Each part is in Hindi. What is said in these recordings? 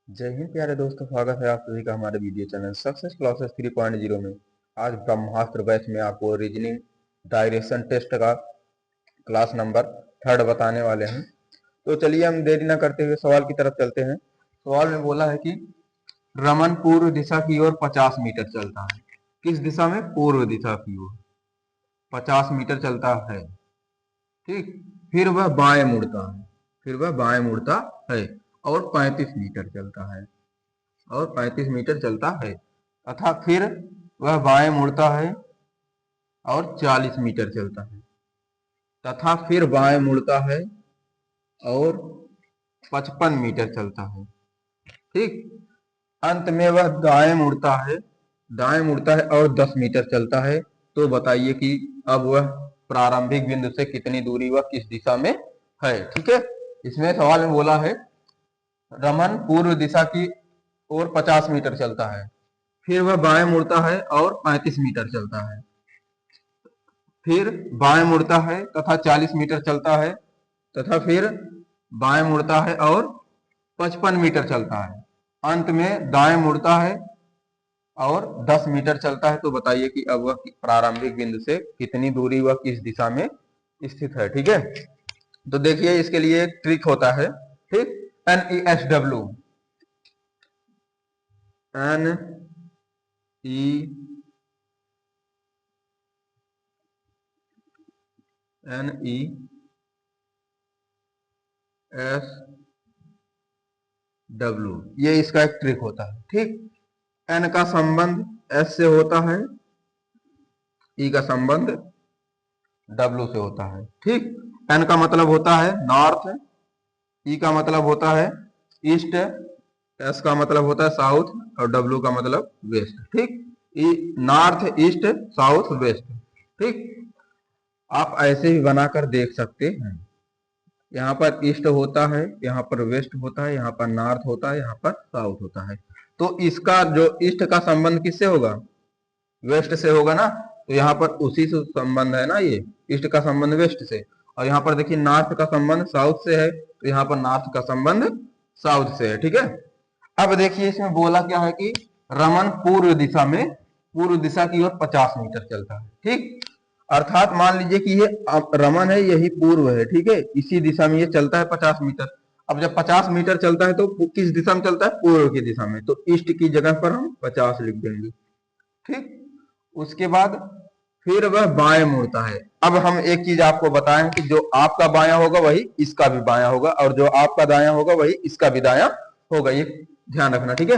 जय हिंद प्यारे दोस्तों, स्वागत है आप सभी का हमारे वीडियो चैनल सक्सेस क्लासेस 3.0 में। आज ब्रह्मास्त्र बैच में आपको रीजनिंग डायरेक्शन टेस्ट का क्लास नंबर 3 बताने वाले हैं। तो चलिए हम देरी न करते हुए सवाल की तरफ चलते हैं। सवाल में बोला है कि रमन पूर्व दिशा की ओर 50 मीटर चलता है। किस दिशा में? पूर्व दिशा की ओर 50 मीटर चलता है। ठीक, फिर वह बाएं मुड़ता है। और 35 मीटर चलता है। तथा फिर वह बाएं मुड़ता है और 40 मीटर चलता है। तथा फिर बाएं मुड़ता है और 55 मीटर चलता है। ठीक, अंत में वह दाएं मुड़ता है और 10 मीटर चलता है। तो बताइए कि अब वह प्रारंभिक बिंदु से कितनी दूरी वह किस दिशा में है। ठीक है, इसमें सवाल में बोला है रमन पूर्व दिशा की ओर 50 मीटर चलता है, फिर वह बाएं मुड़ता है और 35 मीटर चलता है, फिर बाएं मुड़ता है तथा 40 मीटर चलता है, तथा फिर बाएं मुड़ता है और 55 मीटर चलता है। अंत में दाएं मुड़ता है और 10 मीटर चलता है। तो बताइए कि अब वह प्रारंभिक बिंदु से कितनी दूरी वह किस दिशा में स्थित है। ठीक है, तो देखिए इसके लिए एक ट्रिक होता है। ठीक, NESW ये इसका एक ट्रिक होता है। ठीक, एन का संबंध एस से होता है, ई का संबंध डब्ल्यू से होता है। ठीक, एन का मतलब होता है नॉर्थ, ई का मतलब होता है ईस्ट, एस का मतलब होता है साउथ और डब्ल्यू का मतलब वेस्ट। ठीक, नॉर्थ ईस्ट साउथ वेस्ट। ठीक, आप ऐसे भी बनाकर देख सकते हैं। यहाँ पर ईस्ट होता है, यहाँ पर वेस्ट होता है, यहाँ पर नॉर्थ होता है, यहाँ पर साउथ होता है। तो इसका जो ईस्ट का संबंध किससे होगा? वेस्ट से होगा ना। तो यहाँ पर उसी से संबंध है ना, ये ईस्ट का संबंध वेस्ट से। और यहाँ पर देखिए नॉर्थ का संबंध साउथ से है, तो यहाँ पर नॉर्थ का संबंध साउथ से है। ठीक है, अब देखिए इसमें बोला क्या है कि रमन पूर्व दिशा की ओर 50 मीटर चलता है। ठीक, अर्थात मान लीजिए कि ये रमन है, यही पूर्व है। ठीक है, इसी दिशा में ये चलता है 50 मीटर। अब जब 50 मीटर चलता है तो किस दिशा में चलता है? पूर्व की दिशा में। तो ईस्ट की जगह पर हम 50 लिख देंगे। ठीक, उसके बाद फिर वह बाएं मुड़ता है। अब हम एक चीज आपको बताएं कि जो आपका बायां होगा वही इसका भी बायां होगा, और जो आपका दायां होगा वही इसका भी दायां होगा, ये ध्यान रखना। ठीक है,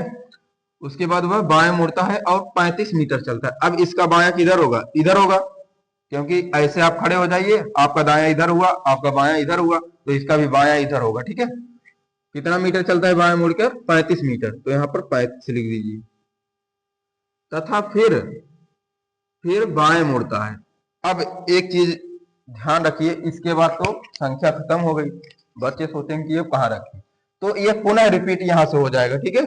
उसके बाद वह बाएं मुड़ता है और 35 मीटर चलता है। अब इसका बायां किधर होगा? इधर होगा, क्योंकि ऐसे आप खड़े हो जाइए, आपका दायां इधर हुआ, आपका बायां इधर हुआ, तो इसका भी बायां इधर होगा। ठीक है, कितना मीटर चलता है बाएं मुड़कर? 35 मीटर। तो यहाँ पर 35 लिख दीजिए। तथा फिर बाएं मुड़ता है। अब एक चीज ध्यान रखिए, इसके बाद तो संख्या खत्म हो गई। बच्चे सोचेंगे कि ये कहाँ रखे, तो ये पुनः रिपीट यहां से हो जाएगा। ठीक है,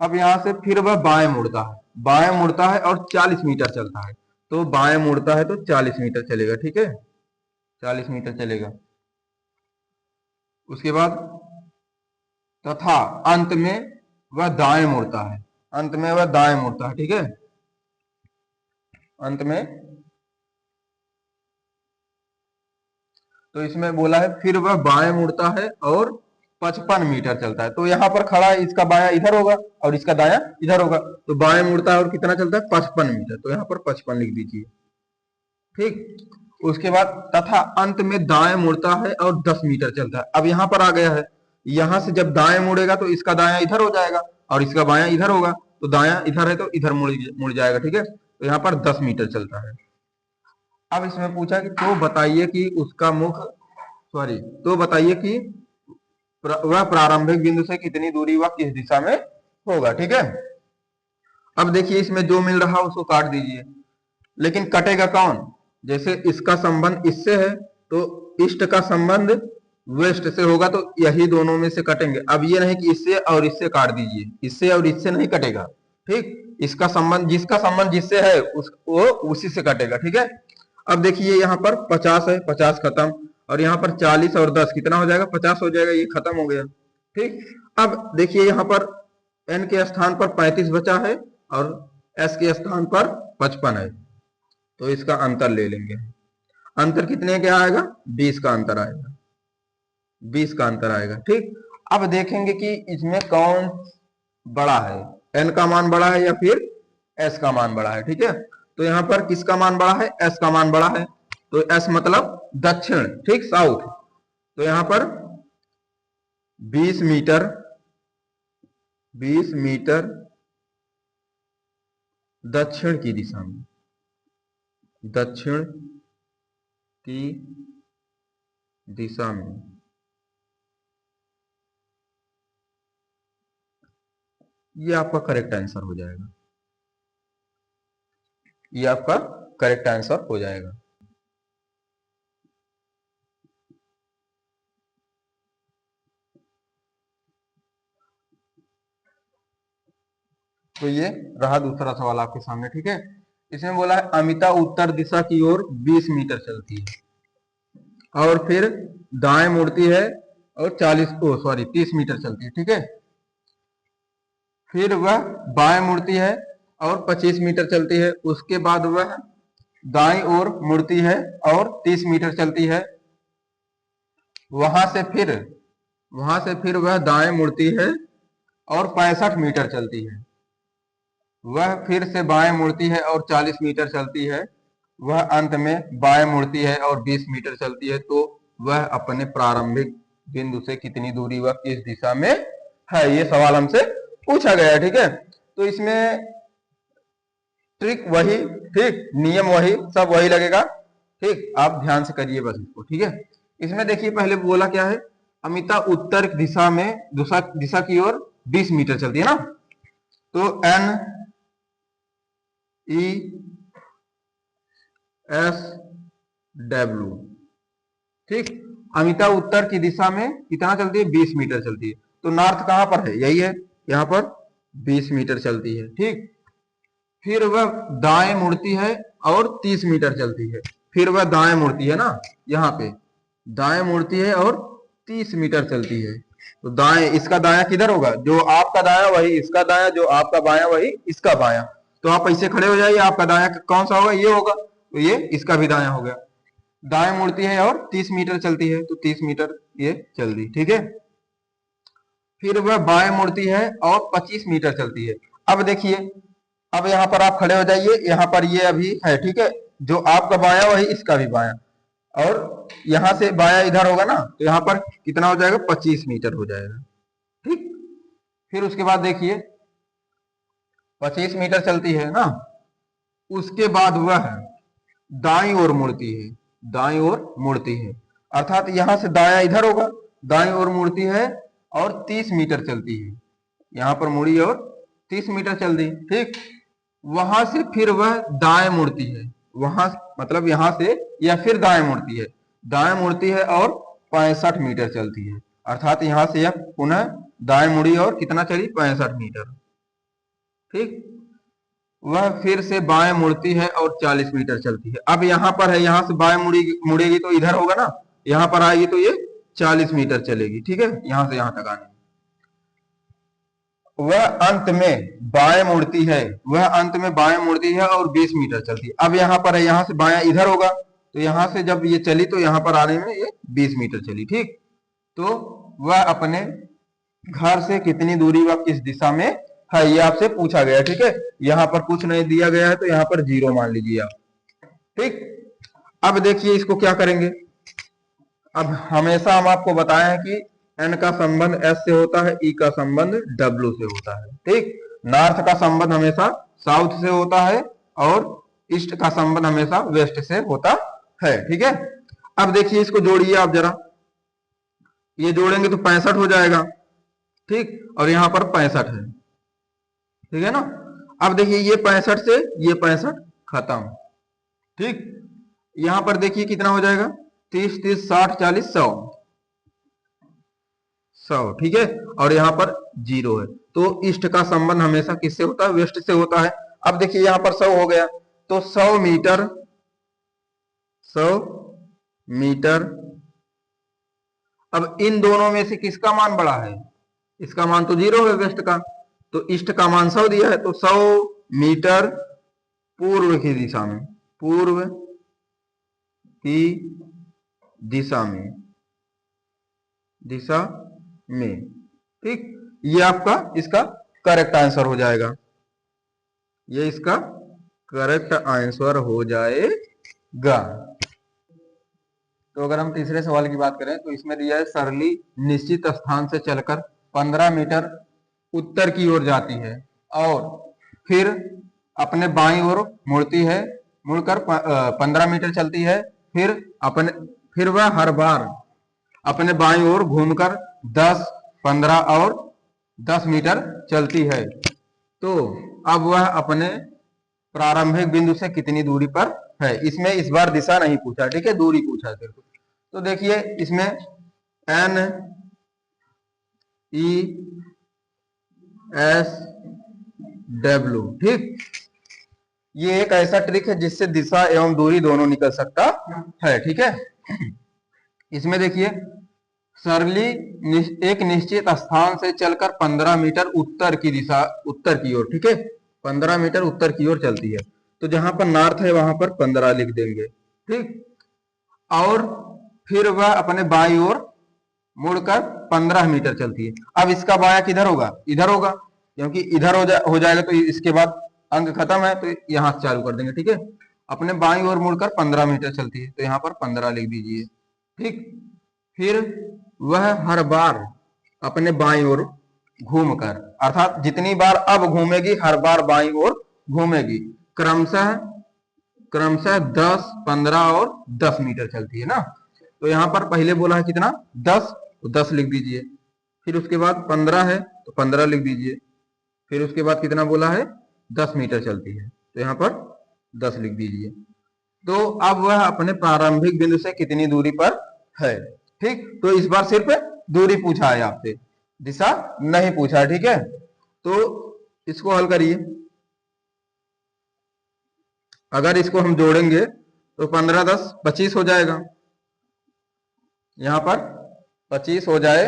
अब यहां से फिर वह बाएं मुड़ता है और 40 मीटर चलता है। तो बाएं मुड़ता है तो 40 मीटर चलेगा। ठीक है, 40 मीटर चलेगा। उसके बाद तथा अंत में वह दाएं मुड़ता है। ठीक है, अंत में तो इसमें बोला है फिर वह बाएं मुड़ता है और 55 मीटर चलता है। तो यहाँ पर खड़ा है, इसका बायां इधर होगा और इसका दायां इधर होगा। तो बाएं मुड़ता है और कितना चलता है? 55 मीटर। तो यहाँ पर 55 लिख दीजिए। ठीक, उसके बाद तथा अंत में दाएं मुड़ता है और 10 मीटर चलता है। अब यहाँ पर आ गया है, यहां से जब दाएं मुड़ेगा तो इसका दायां इधर हो जाएगा और इसका बायां इधर होगा। तो दायां इधर है तो इधर मुड़ जाएगा। ठीक है, तो यहाँ पर 10 मीटर चलता है। अब इसमें पूछा कि तो बताइए कि वह प्रारंभिक बिंदु से कितनी दूरी वह किस दिशा में होगा। ठीक है, अब देखिए इसमें जो मिल रहा उसको काट दीजिए, लेकिन कटेगा कौन? जैसे इसका संबंध इससे है तो ईस्ट का संबंध वेस्ट से होगा, तो यही दोनों में से कटेंगे। अब ये नहीं कि इससे और इससे काट दीजिए, इससे और इससे नहीं कटेगा। ठीक, इसका संबंध जिसका संबंध जिससे है वो उसी से कटेगा। ठीक है, अब देखिए यहाँ पर 50 है, 50 खत्म, और यहाँ पर 40 और 10 कितना हो जाएगा? 50 हो जाएगा, ये खत्म हो गया। ठीक, अब देखिए यहाँ पर n के स्थान पर 35 बचा है और s के स्थान पर 55 है, तो इसका अंतर ले लेंगे। अंतर कितने का आएगा? 20 का अंतर आएगा, 20 का अंतर आएगा। ठीक, अब देखेंगे कि इसमें कौन बड़ा है, n का मान बड़ा है या फिर s का मान बड़ा है। ठीक है, तो यहाँ पर किसका मान बड़ा है? s का मान बड़ा है, तो s मतलब दक्षिण, ठीक, साउथ। तो यहाँ पर 20 मीटर, 20 मीटर दक्षिण की दिशा में, दक्षिण की दिशा में, ये आपका करेक्ट आंसर हो जाएगा, ये आपका करेक्ट आंसर हो जाएगा। तो ये रहा दूसरा सवाल आपके सामने। ठीक है, इसमें बोला है अमिता उत्तर दिशा की ओर 20 मीटर चलती है और फिर दाएं मुड़ती है और 30 मीटर चलती है। ठीक है, फिर वह बाएं मुड़ती है और 25 मीटर चलती है, उसके बाद वह दाईं ओर मुड़ती है और 30 मीटर चलती है, वहां से फिर वह दाएं मुड़ती है और 65 मीटर चलती है, वह फिर से बाएं मुड़ती है और 40 मीटर चलती है, वह अंत में बाएं मुड़ती है और 20 मीटर चलती है, तो वह अपने प्रारंभिक बिंदु से कितनी दूरी वह किस दिशा में है, ये सवाल हमसे पूछा गया है। ठीक है, तो इसमें ट्रिक वही, ठीक, नियम वही, सब वही लगेगा। ठीक, आप ध्यान से करिए बस इसको। ठीक है, इसमें देखिए पहले बोला क्या है, अमिता उत्तर दिशा में दिशा की ओर 20 मीटर चलती है ना, तो N E S W, ठीक, अमिता उत्तर की दिशा में कितना चलती है? 20 मीटर चलती है, तो नॉर्थ कहां पर है? यही है, यहां पर 20 मीटर चलती है। ठीक, फिर वह दाएं मुड़ती है और 30 मीटर चलती है, फिर वह दाएं मुड़ती है ना, यहाँ पे दाएं मुड़ती है और 30 मीटर चलती है, तो दाएं, इसका दायां किधर होगा? जो आपका दायां वही इसका दायां, जो आपका बायां वही इसका बायां, तो आप ऐसे खड़े हो जाइए, आपका दायां कौन सा होगा? ये होगा, तो ये इसका भी दायां हो गया। दाएं मुड़ती है और 30 मीटर चलती है, तो 30 मीटर ये चल दी। ठीक है, फिर वह बाएं मुड़ती है और 25 मीटर चलती है। अब देखिए, अब यहाँ पर आप खड़े हो जाइए, यहाँ पर ये अभी है, ठीक है, जो आपका बायां वही इसका भी बायां, और यहां से बायां इधर होगा ना, तो यहाँ पर कितना हो जाएगा? 25 मीटर हो जाएगा। ठीक, फिर उसके बाद देखिए 25 मीटर चलती है ना, उसके बाद वह दाईं ओर मुड़ती है, दाईं ओर मुड़ती है, अर्थात यहां से दायां इधर होगा, दाईं ओर मुड़ती है और 30 मीटर चलती है, यहां पर मुड़ी और 30 मीटर चल दी। ठीक, वहां से फिर वह दाएं मुड़ती है, वहां मतलब यहां से या फिर दाएं मुड़ती है, दाएं मुड़ती है और 65 मीटर चलती है, अर्थात यहां से यह पुनः दाएं मुड़ी और कितना चली? 65 मीटर। ठीक, वह फिर से बाएं मुड़ती है और 40 मीटर चलती है। अब यहां पर है, यहां से बाएं मुड़ेगी तो इधर होगा ना, यहां पर आएगी तो ये 40 मीटर चलेगी। ठीक है, यहां से यहां तक आने, वह अंत में बाएं मुड़ती है, वह अंत में बाएं मुड़ती है और 20 मीटर चलती है। अब यहां पर है, यहां से बायां इधर होगा, तो यहां से जब ये चली तो यहां पर आने में ये 20 मीटर चली। ठीक, तो वह अपने घर से कितनी दूरी व किस दिशा में है, ये आपसे पूछा गया। ठीक है, यहां पर कुछ नहीं दिया गया है, तो यहां पर 0 मान लीजिए आप। ठीक, अब देखिए इसको क्या करेंगे। अब हमेशा हम आपको बताए हैं कि N का संबंध S से होता है, E का संबंध W से होता है। ठीक, नॉर्थ का संबंध हमेशा साउथ से होता है और ईस्ट का संबंध हमेशा वेस्ट से होता है। ठीक है, अब देखिए इसको जोड़िए आप जरा, ये जोड़ेंगे तो 65 हो जाएगा। ठीक, और यहां पर 65 है, ठीक है ना। अब देखिए ये 65 से ये 65 खत्म। ठीक, यहां पर देखिए कितना हो जाएगा? 30 30 60 40 100 100। ठीक है, और यहां पर 0 है, तो ईस्ट का संबंध हमेशा किससे होता है? वेस्ट से होता है। अब देखिए यहां पर 100 हो गया, तो 100 मीटर, 100 मीटर। अब इन दोनों में से किसका मान बड़ा है? इसका मान तो 0 है वेस्ट का, तो ईस्ट का मान 100 दिया है, तो 100 मीटर पूर्व की दिशा में, पूर्व की दिशा में, ठीक। ये आपका इसका करेक्ट आंसर हो जाएगा, ये इसका करेक्ट आंसर हो जाएगा। तो अगर हम तीसरे सवाल की बात करें तो इसमें दिया है सरली निश्चित स्थान से चलकर 15 मीटर उत्तर की ओर जाती है और फिर अपने बाईं ओर मुड़ती है, मुड़कर 15 मीटर चलती है, फिर वह हर बार अपने बाईं ओर घूमकर 10, 15 और 10 मीटर चलती है। तो अब वह अपने प्रारंभिक बिंदु से कितनी दूरी पर है। इसमें इस बार दिशा नहीं पूछा, ठीक है, दूरी पूछा है सिर्फ। तो देखिए इसमें एन ई एस डब्ल्यू, ठीक। ये एक ऐसा ट्रिक है जिससे दिशा एवं दूरी दोनों निकल सकता है, ठीक है। इसमें देखिए सरली एक निश्चित स्थान से चलकर 15 मीटर उत्तर की दिशा, उत्तर की ओर, ठीक है, 15 मीटर उत्तर की ओर चलती है। तो जहां पर नॉर्थ है वहां पर 15 लिख देंगे, ठीक। और फिर वह अपने बाईं ओर मुड़कर 15 मीटर चलती है। अब इसका बाया किधर होगा, इधर होगा, क्योंकि इधर हो जाएगा तो इसके बाद अंक खत्म है, तो यहां से चालू कर देंगे, ठीक है। अपने बाईं ओर मुड़कर 15 मीटर चलती है, तो यहाँ पर 15 लिख दीजिए, ठीक। फिर वह हर बार अपने बाईं ओर घूमकर, अर्थात जितनी बार अब घूमेगी हर बार बाईं ओर घूमेगी, क्रमशः 10, 15 और 10 मीटर चलती है ना। तो यहाँ पर पहले बोला है कितना, 10, तो 10 लिख दीजिए। फिर उसके बाद 15 है तो 15 लिख दीजिए। फिर उसके बाद कितना बोला है, 10 मीटर चलती है, तो यहाँ पर 10 लिख दीजिए। तो अब वह अपने प्रारंभिक बिंदु से कितनी दूरी पर है, ठीक। तो इस बार सिर्फ दूरी पूछा है आपसे, दिशा नहीं पूछा है, ठीक है। तो इसको हल करिए। अगर इसको हम जोड़ेंगे तो 15, 10, 25 हो जाएगा, यहां पर 25 हो जाए,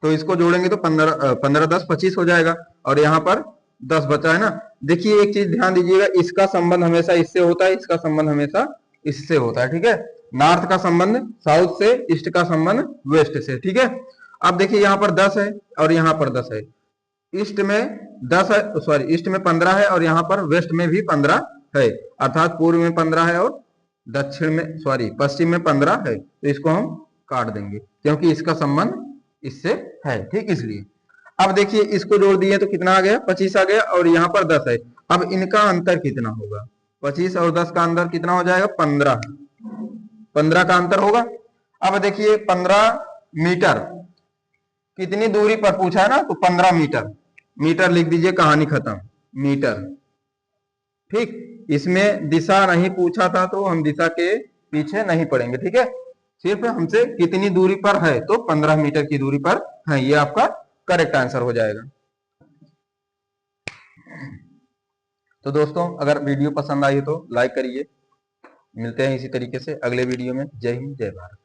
तो इसको जोड़ेंगे तो 15, 10, 25 हो जाएगा, और यहाँ पर 10 बचा है ना। देखिए एक चीज ध्यान दीजिएगा, इसका संबंध हमेशा इससे होता है, इसका संबंध हमेशा इससे होता है, ठीक है। नॉर्थ का संबंध साउथ से, ईस्ट का संबंध वेस्ट से, ठीक है। अब देखिए यहाँ पर 10 है और यहाँ पर 10 है, ईस्ट में 10 है, सॉरी ईस्ट में 15 है और यहाँ पर वेस्ट में भी 15 है, अर्थात पूर्व में 15 है और दक्षिण में, सॉरी पश्चिम में 15 है। तो इसको हम काट देंगे क्योंकि इसका संबंध इससे है, ठीक। इसलिए अब देखिए इसको जोड़ दिए तो कितना आ गया, 25 आ गया, और यहाँ पर 10 है। अब इनका अंतर कितना होगा, 25 और 10 का अंतर कितना हो जाएगा, 15, 15 का अंतर होगा। अब देखिए 15 मीटर कितनी दूरी पर पूछा है ना, तो 15 मीटर, मीटर लिख दीजिए, कहानी खत्म, मीटर, ठीक। इसमें दिशा नहीं पूछा था तो हम दिशा के पीछे नहीं पड़ेंगे, ठीक है। सिर्फ हमसे कितनी दूरी पर है, तो 15 मीटर की दूरी पर है, ये आपका करेक्ट आंसर हो जाएगा। तो दोस्तों अगर वीडियो पसंद आई तो लाइक करिए। मिलते हैं इसी तरीके से अगले वीडियो में। जय हिंद, जय भारत।